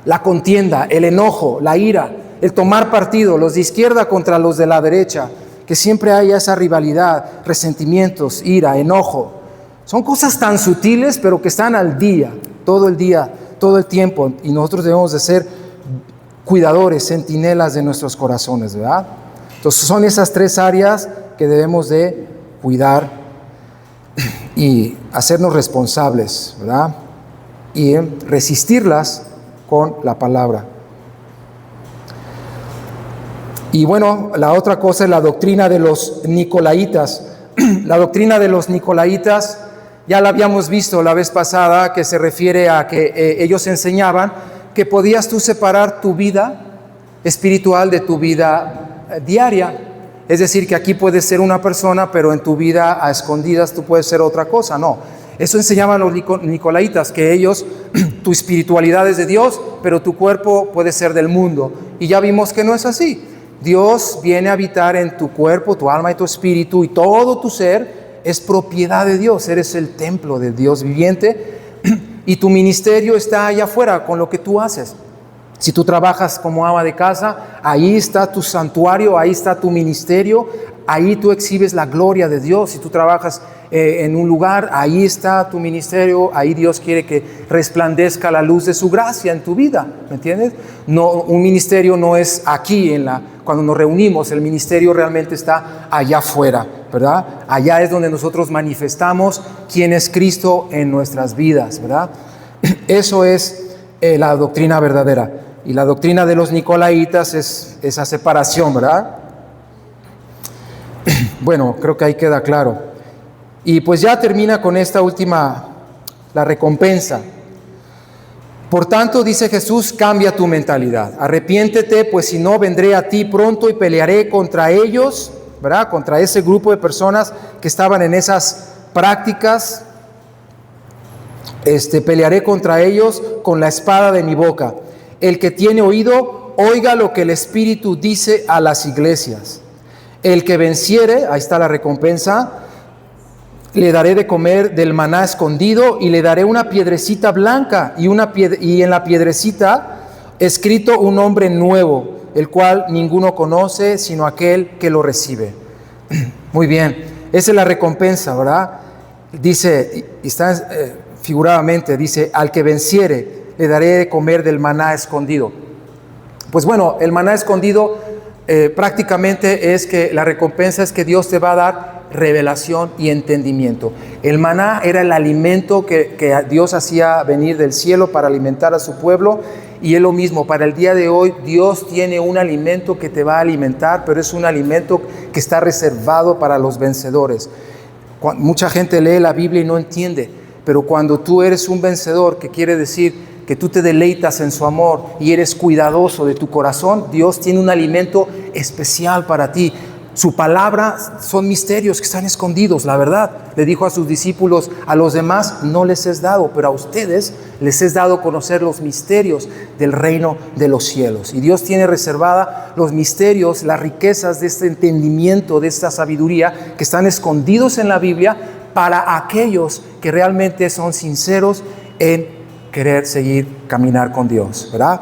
la contienda, el enojo, la ira, el tomar partido, los de izquierda contra los de la derecha, que siempre haya esa rivalidad, resentimientos, ira, enojo. Son cosas tan sutiles, pero que están al día, todo el tiempo, y nosotros debemos de ser cuidadores, centinelas de nuestros corazones, ¿verdad? Entonces son esas 3 áreas que debemos de cuidar y hacernos responsables, ¿verdad? Y resistirlas con la palabra. Y bueno, la otra cosa es la doctrina de los nicolaitas. La doctrina de los nicolaitas ya la habíamos visto la vez pasada, que se refiere a que ellos enseñaban que podías tú separar tu vida espiritual de tu vida diaria. Es decir, que aquí puedes ser una persona, pero en tu vida a escondidas tú puedes ser otra cosa. No, eso enseñaban los nicolaitas, que ellos, tu espiritualidad es de Dios, pero tu cuerpo puede ser del mundo. Y ya vimos que no es así. Dios viene a habitar en tu cuerpo, tu alma y tu espíritu, y todo tu ser es propiedad de Dios. Eres el templo de Dios viviente, y tu ministerio está allá afuera con lo que tú haces. Si tú trabajas como ama de casa, ahí está tu santuario, ahí está tu ministerio, ahí tú exhibes la gloria de Dios. Si tú trabajas en un lugar, ahí está tu ministerio, ahí Dios quiere que resplandezca la luz de su gracia en tu vida, ¿me entiendes? No, un ministerio no es aquí cuando nos reunimos, el ministerio realmente está allá afuera, ¿verdad? Allá es donde nosotros manifestamos quién es Cristo en nuestras vidas, ¿verdad? Eso es la doctrina verdadera. Y la doctrina de los nicolaitas es esa separación, ¿verdad? Bueno, creo que ahí queda claro. Y pues ya termina con esta última, la recompensa. Por tanto, dice Jesús, cambia tu mentalidad. Arrepiéntete, pues si no, vendré a ti pronto y pelearé contra ellos, ¿verdad? Contra ese grupo de personas que estaban en esas prácticas. Pelearé contra ellos con la espada de mi boca. El que tiene oído, oiga lo que el Espíritu dice a las iglesias. El que venciere, ahí está la recompensa, le daré de comer del maná escondido y le daré una piedrecita blanca y en la piedrecita escrito un nombre nuevo, el cual ninguno conoce sino aquel que lo recibe. Muy bien, esa es la recompensa, ¿verdad? Dice, está figuradamente, dice, al que venciere le daré de comer del maná escondido. Pues bueno, el maná escondido prácticamente es que la recompensa es que Dios te va a dar revelación y entendimiento. El maná era el alimento que Dios hacía venir del cielo para alimentar a su pueblo, y es lo mismo para el día de hoy. Dios tiene un alimento que te va a alimentar, pero es un alimento que está reservado para los vencedores. Mucha gente lee la Biblia y no entiende, pero cuando tú eres un vencedor, que quiere decir que tú te deleitas en su amor y eres cuidadoso de tu corazón, Dios tiene un alimento especial para ti. Su palabra son misterios que están escondidos, la verdad. Le dijo a sus discípulos, a los demás no les es dado, pero a ustedes les es dado conocer los misterios del reino de los cielos. Y Dios tiene reservada los misterios, las riquezas de este entendimiento, de esta sabiduría que están escondidos en la Biblia para aquellos que realmente son sinceros en querer seguir caminar con Dios, ¿verdad?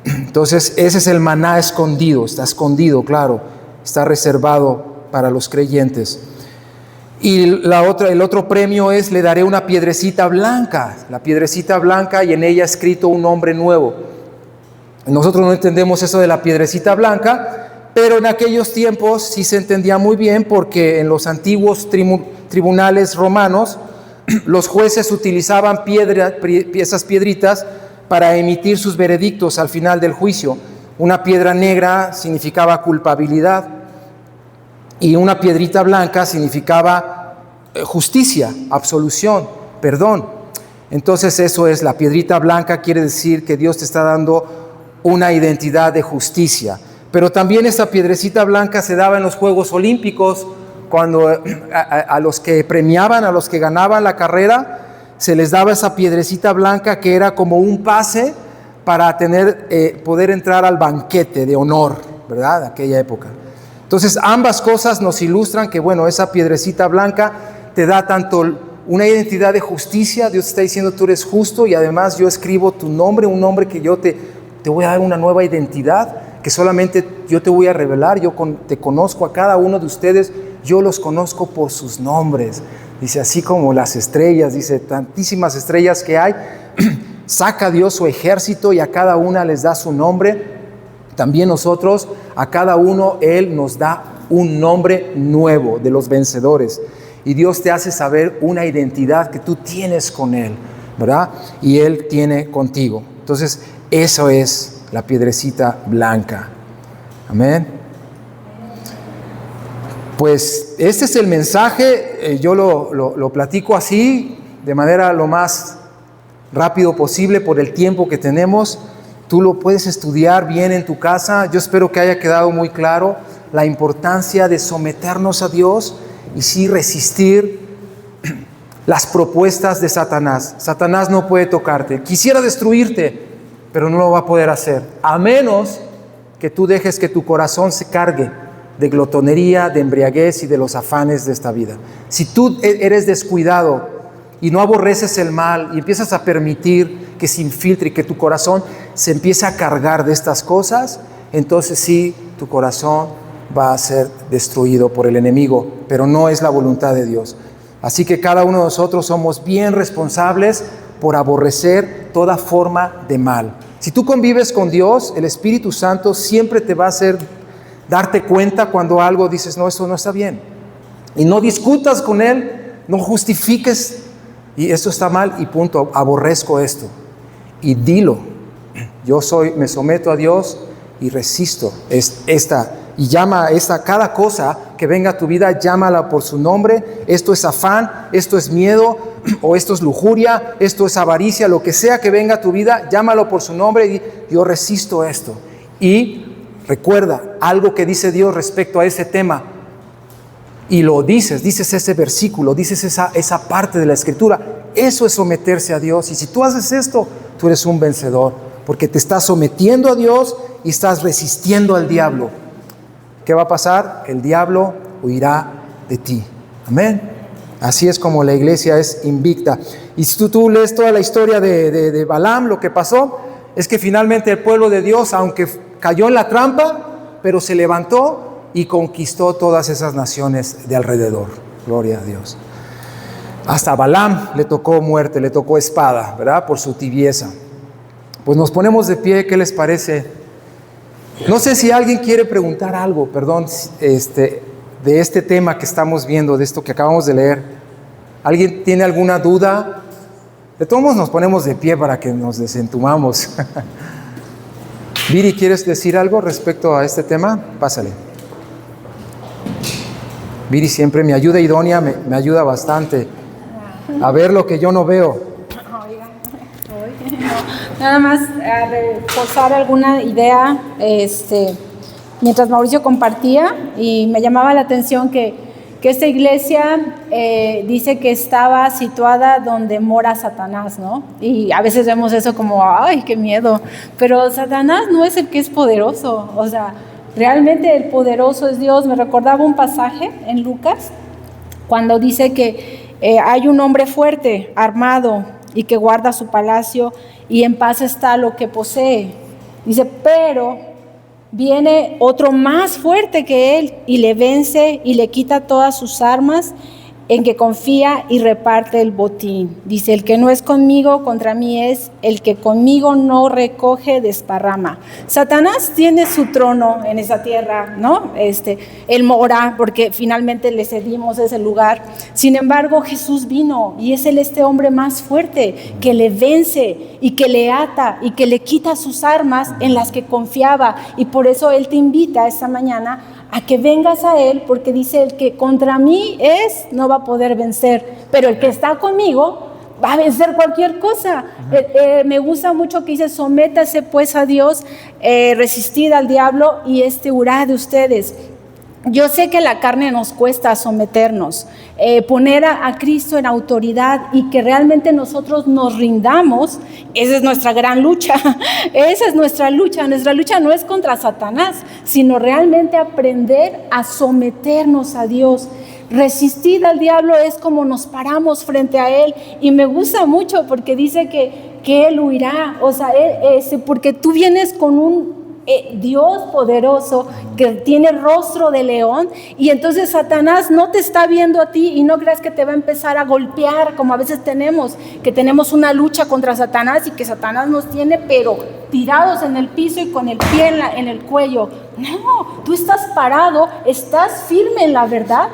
Entonces ese es el maná escondido, está escondido, claro. Está reservado para los creyentes. Y el otro premio es, le daré una piedrecita blanca, la piedrecita blanca, y en ella escrito un nombre nuevo. Nosotros no entendemos eso de la piedrecita blanca, pero en aquellos tiempos sí se entendía muy bien, porque en los antiguos tribunales romanos, los jueces utilizaban esas piedritas para emitir sus veredictos al final del juicio. Una piedra negra significaba culpabilidad y una piedrita blanca significaba justicia, absolución, perdón. Entonces eso es, la piedrita blanca quiere decir que Dios te está dando una identidad de justicia. Pero también esta piedrecita blanca se daba en los Juegos Olímpicos, cuando a los que premiaban, a los que ganaban la carrera, se les daba esa piedrecita blanca que era como un pase para poder entrar al banquete de honor, ¿verdad? De aquella época. Entonces, ambas cosas nos ilustran que, bueno, esa piedrecita blanca te da tanto una identidad de justicia. Dios está diciendo, tú eres justo, y además yo escribo tu nombre, un nombre que yo te voy a dar una nueva identidad, que solamente yo te voy a revelar. Yo te conozco a cada uno de ustedes, yo los conozco por sus nombres. Dice, así como las estrellas, dice, tantísimas estrellas que hay, saca Dios su ejército y a cada una les da su nombre. También nosotros, a cada uno, Él nos da un nombre nuevo de los vencedores. Y Dios te hace saber una identidad que tú tienes con Él, ¿verdad? Y Él tiene contigo. Entonces, eso es la piedrecita blanca. Amén. Pues este es el mensaje. Yo lo platico así, de manera lo más rápido posible por el tiempo que tenemos. Tú lo puedes estudiar bien en tu casa. Yo espero que haya quedado muy claro la importancia de someternos a Dios y sí resistir las propuestas de Satanás. Satanás no puede tocarte. Quisiera destruirte, pero no lo va a poder hacer, a menos que tú dejes que tu corazón se cargue de glotonería, de embriaguez y de los afanes de esta vida. Si tú eres descuidado y no aborreces el mal y empiezas a permitir que se infiltre y que tu corazón se empiece a cargar de estas cosas, entonces sí, tu corazón va a ser destruido por el enemigo, pero no es la voluntad de Dios. Así que cada uno de nosotros somos bien responsables por aborrecer toda forma de mal. Si tú convives con Dios, el Espíritu Santo siempre te va a hacer darte cuenta cuando algo dices, no, esto no está bien. Y no discutas con Él, no justifiques, y esto está mal y punto, aborrezco esto. Y dilo, me someto a Dios y resisto y llama a cada cosa que venga a tu vida, llámala por su nombre. Esto es afán, esto es miedo, o esto es lujuria, esto es avaricia, lo que sea que venga a tu vida, llámalo por su nombre y yo resisto esto. Y recuerda algo que dice Dios respecto a ese tema, y lo dices ese versículo, dices esa parte de la Escritura. Eso es someterse a Dios, y si tú haces esto, tú eres un vencedor, porque te estás sometiendo a Dios y estás resistiendo al diablo. ¿Qué va a pasar? El diablo huirá de ti. Amén. Así es como la iglesia es invicta. Y si tú lees toda la historia de Balaam, lo que pasó es que finalmente el pueblo de Dios, aunque cayó en la trampa, pero se levantó y conquistó todas esas naciones de alrededor. Gloria a Dios. Hasta a Balaam le tocó muerte, le tocó espada, ¿verdad? Por su tibieza. Pues nos ponemos de pie, ¿qué les parece? No sé si alguien quiere preguntar algo, perdón, de este tema que estamos viendo, de esto que acabamos de leer. ¿Alguien tiene alguna duda? De todos modos nos ponemos de pie para que nos desentumamos. Viri, ¿quieres decir algo respecto a este tema? Pásale. Viri siempre me ayuda idónea, me ayuda bastante a ver lo que yo no veo. Nada más a reforzar alguna idea, mientras Mauricio compartía, y me llamaba la atención que esta iglesia dice que estaba situada donde mora Satanás, ¿no? Y a veces vemos eso como, ¡ay, qué miedo! Pero Satanás no es el que es poderoso, o sea, realmente el poderoso es Dios. Me recordaba un pasaje en Lucas, cuando dice que hay un hombre fuerte, armado, y que guarda su palacio, y en paz está lo que posee. Dice, pero viene otro más fuerte que él, y le vence y le quita todas sus armas en que confía, y reparte el botín. Dice, el que no es conmigo, contra mí es; el que conmigo no recoge, desparrama. Satanás tiene su trono en esa tierra, ¿no? Él mora porque finalmente le cedimos ese lugar. Sin embargo, Jesús vino y es este hombre más fuerte que le vence y que le ata y que le quita sus armas en las que confiaba. Y por eso Él te invita esta mañana a que vengas a Él, porque dice, el que contra mí no va a poder vencer, pero el que está conmigo va a vencer cualquier cosa. Me gusta mucho que dice, sométase pues a Dios, resistid al diablo y huirá de ustedes. Yo sé que la carne nos cuesta someternos, poner a Cristo en autoridad y que realmente nosotros nos rindamos. Esa es nuestra gran lucha, esa es nuestra lucha. Nuestra lucha no es contra Satanás, sino realmente aprender a someternos a Dios. Resistir al diablo es como nos paramos frente a Él, y me gusta mucho porque dice que Él huirá, o sea, porque tú vienes con un Dios poderoso que tiene rostro de león, y entonces Satanás no te está viendo a ti, y no creas que te va a empezar a golpear como a veces que tenemos una lucha contra Satanás y que Satanás nos tiene pero tirados en el piso y con el pie en el cuello. No, tú estás parado, estás firme en la verdad,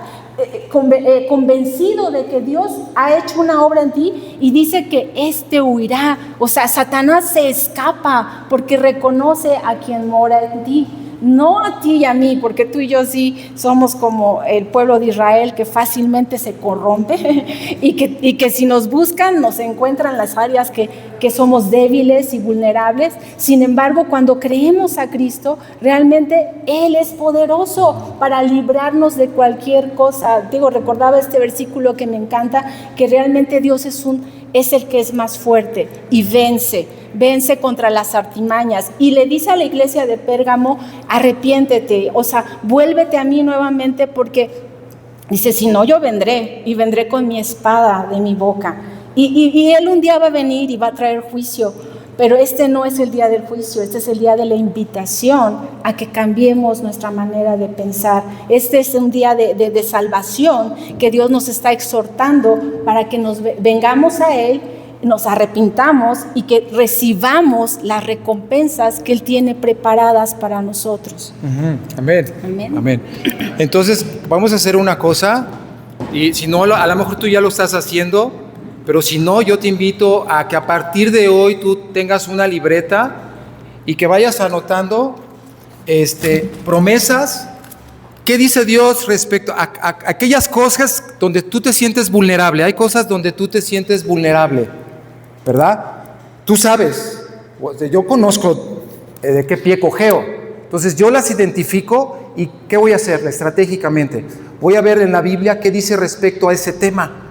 convencido de que Dios ha hecho una obra en ti, y dice que huirá. O sea, Satanás se escapa porque reconoce a quien mora en ti, no a ti y a mí, porque tú y yo sí somos como el pueblo de Israel, que fácilmente se corrompe y que si nos buscan nos encuentran las áreas que somos débiles y vulnerables. Sin embargo, cuando creemos a Cristo, realmente Él es poderoso para librarnos de cualquier cosa. Recordaba este versículo que me encanta, que realmente Dios es el que es más fuerte y vence contra las artimañas. Y le dice a la iglesia de Pérgamo, arrepiéntete, o sea, vuélvete a mí nuevamente, porque dice, si no, yo vendré con mi espada de mi boca. Y Él un día va a venir y va a traer juicio. Pero este no es el día del juicio, este es el día de la invitación a que cambiemos nuestra manera de pensar. Este es un día de salvación que Dios nos está exhortando para que nos vengamos a Él, nos arrepintamos y que recibamos las recompensas que Él tiene preparadas para nosotros. Amén. Amén. Amén. Entonces, vamos a hacer una cosa, y si no, a lo mejor tú ya lo estás haciendo, pero si no, yo te invito a que a partir de hoy tú tengas una libreta y que vayas anotando promesas. ¿Qué dice Dios respecto a aquellas cosas donde tú te sientes vulnerable? Hay cosas donde tú te sientes vulnerable, ¿verdad? Tú sabes, yo conozco de qué pie cojeo. Entonces yo las identifico y ¿qué voy a hacer estratégicamente? Voy a ver en la Biblia qué dice respecto a ese tema.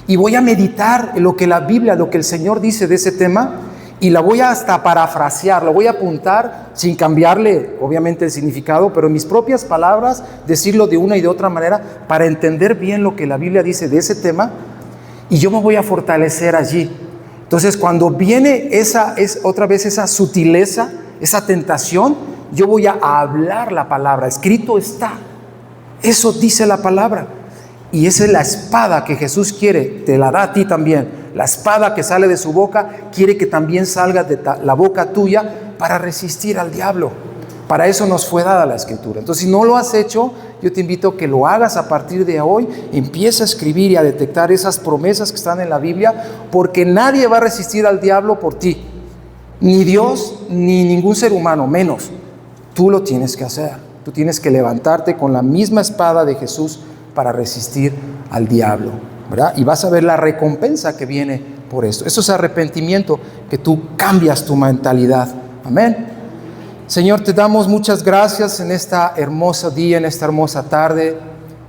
Y voy a meditar en lo que la Biblia, lo que el Señor dice de ese tema, y la voy a hasta parafrasear, lo voy a apuntar sin cambiarle obviamente el significado, pero en mis propias palabras decirlo de una y de otra manera para entender bien lo que la Biblia dice de ese tema, y yo me voy a fortalecer allí. Entonces cuando viene otra vez esa sutileza, esa tentación, yo voy a hablar la palabra, escrito está, eso dice la palabra. Y esa es la espada que Jesús quiere, te la da a ti también. La espada que sale de su boca quiere que también salga de la boca tuya para resistir al diablo. Para eso nos fue dada la Escritura. Entonces, si no lo has hecho, yo te invito a que lo hagas a partir de hoy. Empieza a escribir y a detectar esas promesas que están en la Biblia, porque nadie va a resistir al diablo por ti. Ni Dios, ni ningún ser humano, menos. Tú lo tienes que hacer. Tú tienes que levantarte con la misma espada de Jesús para resistir al diablo, ¿verdad? Y vas a ver la recompensa que viene por esto. Eso es arrepentimiento, que tú cambias tu mentalidad. Amén. Señor, te damos muchas gracias en esta hermosa día, en esta hermosa tarde,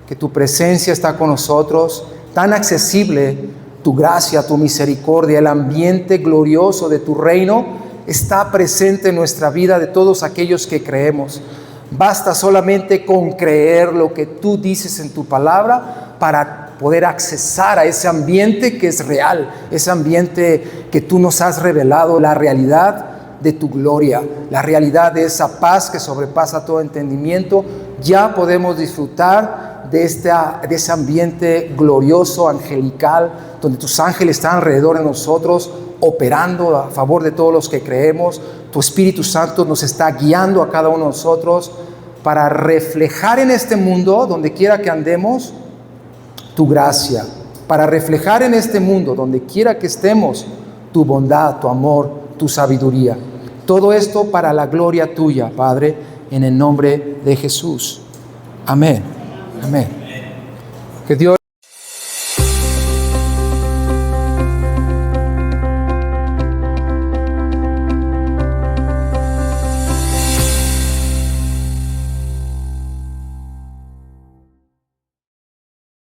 que tu presencia está con nosotros, tan accesible, tu gracia, tu misericordia, el ambiente glorioso de tu reino está presente en nuestra vida de todos aquellos que creemos. Basta solamente con creer lo que tú dices en tu palabra para poder accesar a ese ambiente que es real, ese ambiente que tú nos has revelado, la realidad de tu gloria, la realidad de esa paz que sobrepasa todo entendimiento. Ya podemos disfrutar de ese ambiente glorioso, angelical, donde tus ángeles están alrededor de nosotros, operando a favor de todos los que creemos. Tu Espíritu Santo nos está guiando a cada uno de nosotros para reflejar en este mundo, donde quiera que andemos, tu gracia, para reflejar en este mundo, donde quiera que estemos, tu bondad, tu amor, tu sabiduría. Todo esto para la gloria tuya, Padre, en el nombre de Jesús. Amén. Amén. Que Dios